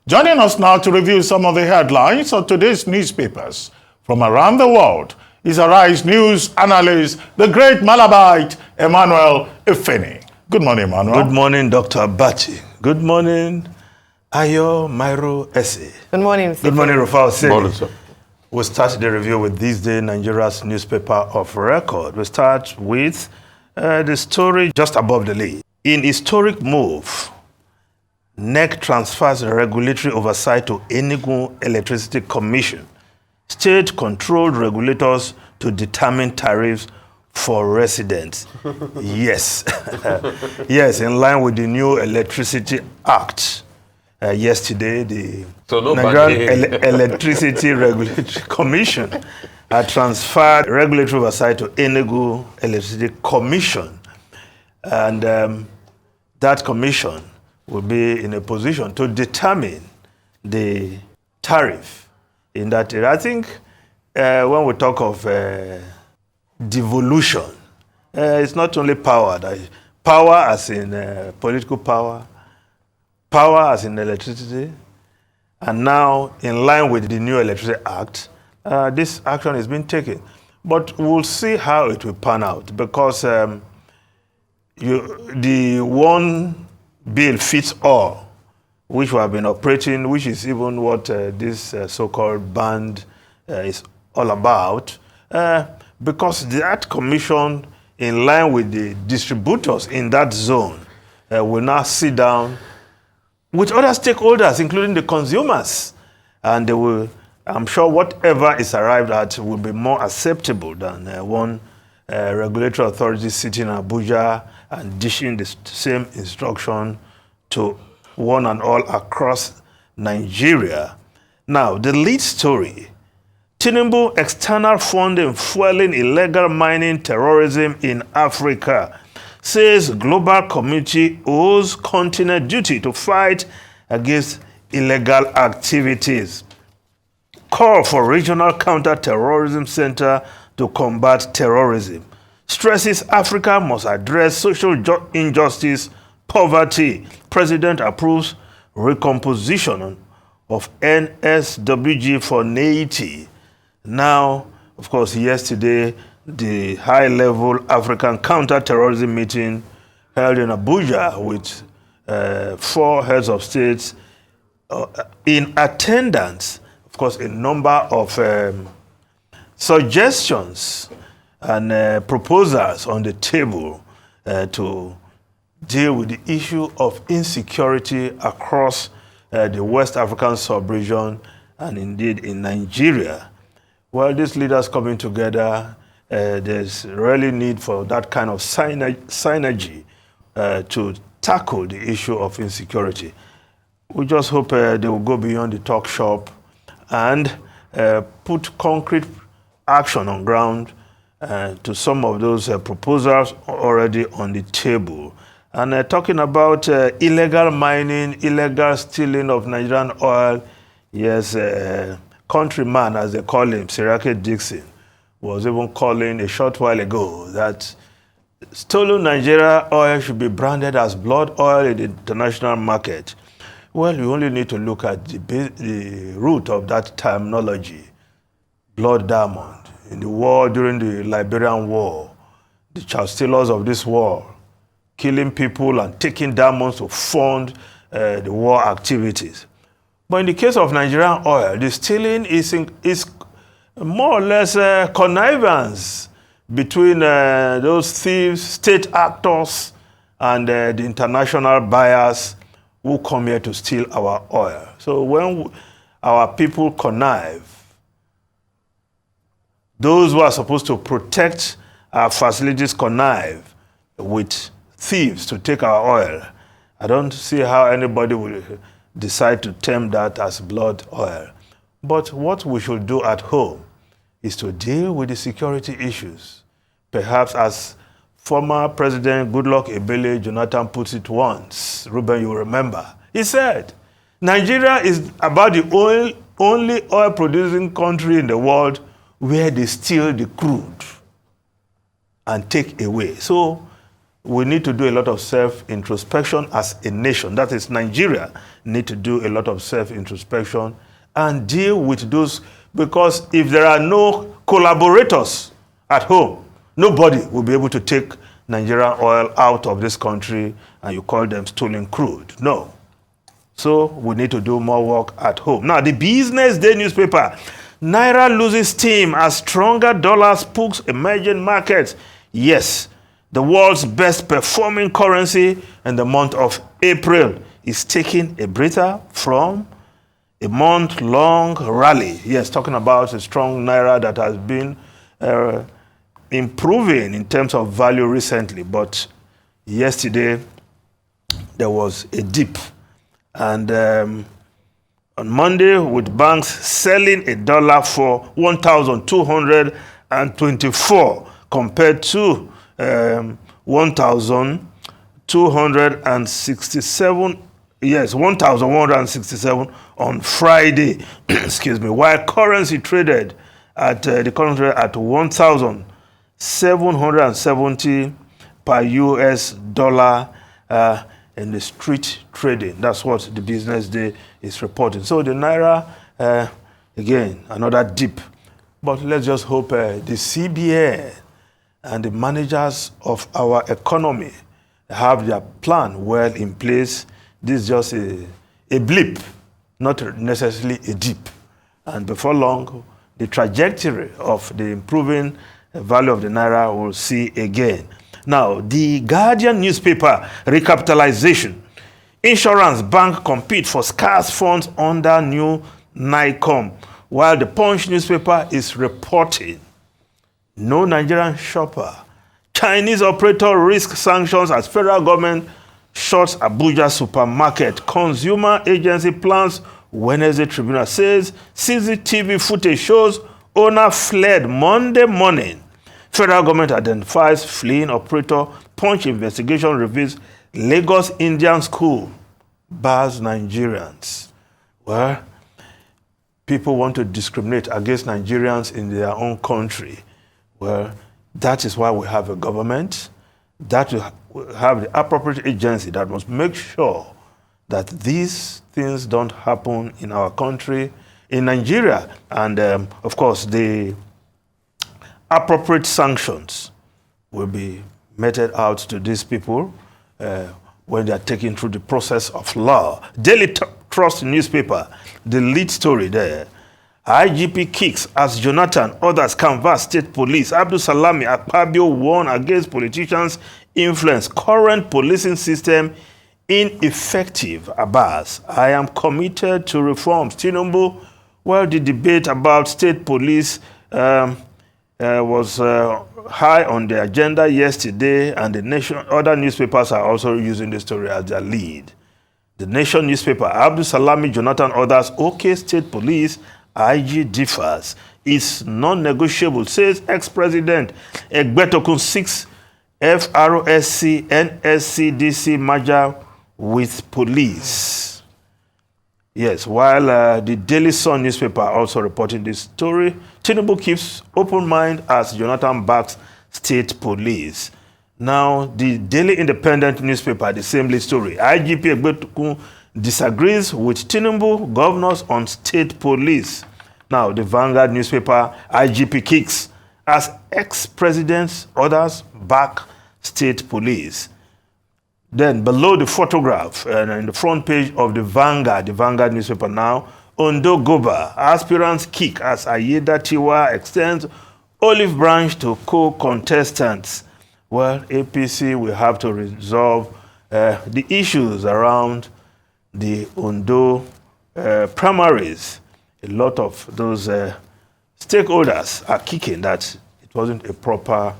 Joining us now to review some of the headlines of today's newspapers from around the world is Arise News analyst, the great Malabite, Emmanuel Ifeni. Good morning, Emmanuel. Good morning, Dr. Abachi. Good morning, Ayo Mairo Ese. Good morning, Mr. Good morning, Rufal Seni. Good morning, sir. We'll start the review with this day Nigeria's newspaper of record. We'll start with the story just above the lead. In historic move, NEC transfers regulatory oversight to Enugu Electricity Commission. State-controlled regulators to determine tariffs for residents. Yes. Yes, in line with the new Electricity Act. Yesterday, the Nigerian Electricity Regulatory Commission transferred regulatory oversight to Enugu Electricity Commission. And that commission will be in a position to determine the tariff in that area. I think when we talk of devolution, it's not only power. Power as in political power, power as in electricity, and now in line with the new Electricity Act, this action is being taken. But we'll see how it will pan out because the one bill fits all, which we have been operating, which is even what this so-called band is all about, because that commission, in line with the distributors in that zone, will now sit down with other stakeholders, including the consumers, and they will, I'm sure whatever is arrived at will be more acceptable than one regulatory authority sitting in Abuja and dishing the same instruction to one and all across Nigeria. Now, the lead story, Tinubu external funding fueling illegal mining terrorism in Africa, says global community owes continent duty to fight against illegal activities. Call for regional counter-terrorism center to combat terrorism. Stresses Africa must address social injustice, poverty. President approves recomposition of NSWG for Haiti. Now, of course, yesterday, the high-level African counter-terrorism meeting held in Abuja with 4 heads of states in attendance. Of course, a number of suggestions and proposals on the table to deal with the issue of insecurity across the West African sub-region and indeed in Nigeria. Well, these leaders coming together, there's really need for that kind of synergy to tackle the issue of insecurity. We just hope they will go beyond the talk shop and put concrete action on ground to some of those proposals already on the table. And talking about illegal mining, illegal stealing of Nigerian oil, yes, countryman, as they call him, Sirake Dixon, was even calling a short while ago that stolen Nigeria oil should be branded as blood oil in the international market. Well, you only need to look at the root of that terminology, blood diamond. In the war, during the Liberian War, the child stealers of this war, killing people and taking diamonds to fund the war activities. But in the case of Nigerian oil, the stealing is more or less connivance between those thieves, state actors, and the international buyers who come here to steal our oil. So when our people connive, those who are supposed to protect our facilities connive with thieves to take our oil, I don't see how anybody will decide to term that as blood oil. But what we should do at home is to deal with the security issues. Perhaps as former President Goodluck Ebele Jonathan puts it once, Ruben, you remember, he said, Nigeria is about the only oil-producing country in the world where they steal the crude and take away. So we need to do a lot of self-introspection as a nation. That is, Nigeria need to do a lot of self-introspection and deal with those, because if there are no collaborators at home, nobody will be able to take Nigerian oil out of this country and you call them stolen crude. No. So we need to do more work at home. Now, the Business Day newspaper, Naira loses steam as stronger dollar spooks emerging markets. Yes, the world's best performing currency in the month of April is taking a breather from a month-long rally. Yes, talking about a strong Naira that has been improving in terms of value recently. But yesterday, there was a dip. And on Monday, with banks selling a dollar for 1,224 compared to 1,267, yes, 1,167 on Friday, excuse me, while currency traded at the currency at 1,770 per US dollar in the street trading. That's what the Business Day is reporting. So the Naira, again, another dip. But let's just hope the CBN and the managers of our economy have their plan well in place. This is just a blip, not necessarily a dip. And before long, the trajectory of the improving value of the Naira will see again. Now, the Guardian newspaper, recapitalization. Insurance bank compete for scarce funds under new NICOM, while the Punch newspaper is reporting no Nigerian shopper. Chinese operator risk sanctions as federal government shuts Abuja supermarket. Consumer agency plans Wednesday tribunal says CCTV footage shows owner fled Monday morning. Federal government identifies fleeing operator. Punch investigation reveals Lagos Indian school bars Nigerians. Well, people want to discriminate against Nigerians in their own country. Well, that is why we have a government, that we have the appropriate agency that must make sure that these things don't happen in our country, in Nigeria. And of course, the appropriate sanctions will be meted out to these people when they are taken through the process of law. Daily Trust newspaper, the lead story there. IGP kicks as Jonathan, others canvass state police. Abdul Salami Akpabio warned against politicians' influence. Current policing system ineffective. Abbas, I am committed to reforms. Tinubu, well, the debate about state police was high on the agenda yesterday, and the Nation, other newspapers are also using the story as their lead. The Nation newspaper, Abdul Salami, Jonathan, others, OK State Police, IG differs. It's non-negotiable, says ex-president Egbetokun 6 FRSC NSCDC merger with police. Yes, while the Daily Sun newspaper also reporting this story, Tinubu keeps open mind as Jonathan backs state police. Now, the Daily Independent newspaper, the same lead story. IGP Egbetokun disagrees with Tinubu governors on state police. Now, the Vanguard newspaper, IGP kicks as ex-presidents, others back state police. Then below the photograph, and in the front page of the Vanguard newspaper now, Ondo Goba, aspirants kick as Ayeda Tiwa extends olive branch to co-contestants. Well, APC will have to resolve the issues around the Ondo primaries. A lot of those stakeholders are kicking that it wasn't a proper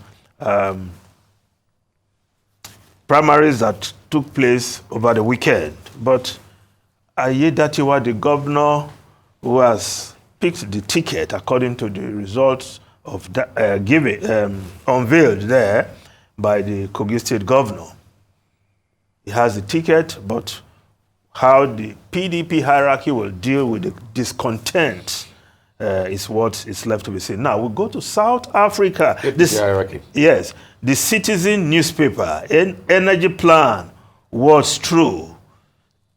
primaries that took place over the weekend. But Ayeda Tiwa, the governor who has picked the ticket according to the results of that, unveiled there by the Kogi State governor. He has the ticket, but how the PDP hierarchy will deal with the discontent is what is left to be seen. Now, we go to South Africa. This hierarchy. Yes. the Citizen newspaper, an energy plan was true.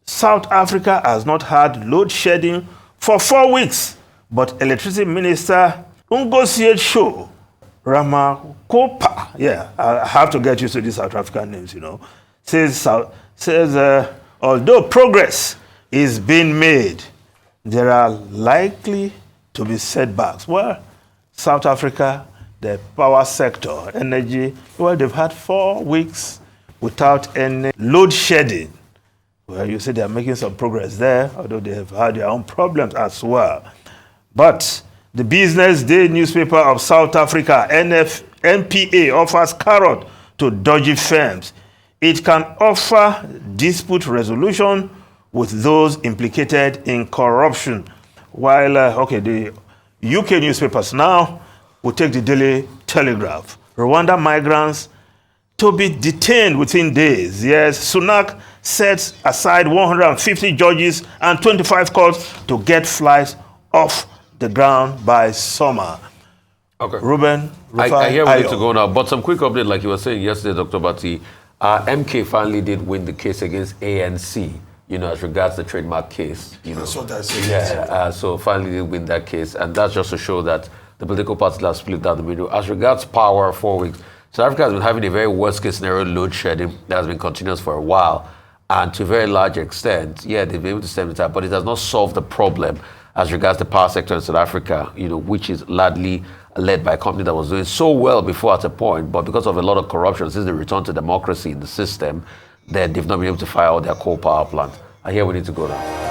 South Africa has not had load shedding for 4 weeks, but Electricity Minister Ngozi Show Ramakopa, yeah, I have to get used to these South African names, you know, says although progress is being made, there are likely to be setbacks. Well, South Africa, the power sector, energy, well, they've had 4 weeks without any load shedding. Well, you say they're making some progress there, although they have had their own problems as well. But the Business Day newspaper of South Africa, NPA, offers carrot to dodgy firms. It can offer dispute resolution with those implicated in corruption. While, the UK newspapers now will take the Daily Telegraph. Rwanda migrants to be detained within days. Yes, Sunak sets aside 150 judges and 25 courts to get flights off the ground by summer. Okay. Ruben, I hear we need to go now, but some quick update, like you were saying yesterday, Dr. Bati. MK finally did win the case against ANC, as regards the trademark case. That's what I said. Yeah, so finally did win that case, and that's just to show that the political parties have split down the middle. As regards power, 4 weeks, South Africa has been having a very worst-case scenario load shedding that has been continuous for a while, and to a very large extent, yeah, they've been able to stem it up, but it has not solved the problem as regards the power sector in South Africa, which is largely led by a company that was doing so well before at a point, but because of a lot of corruption, since they returned to democracy in the system, then they've not been able to fire all their coal power plants. I hear we need to go now.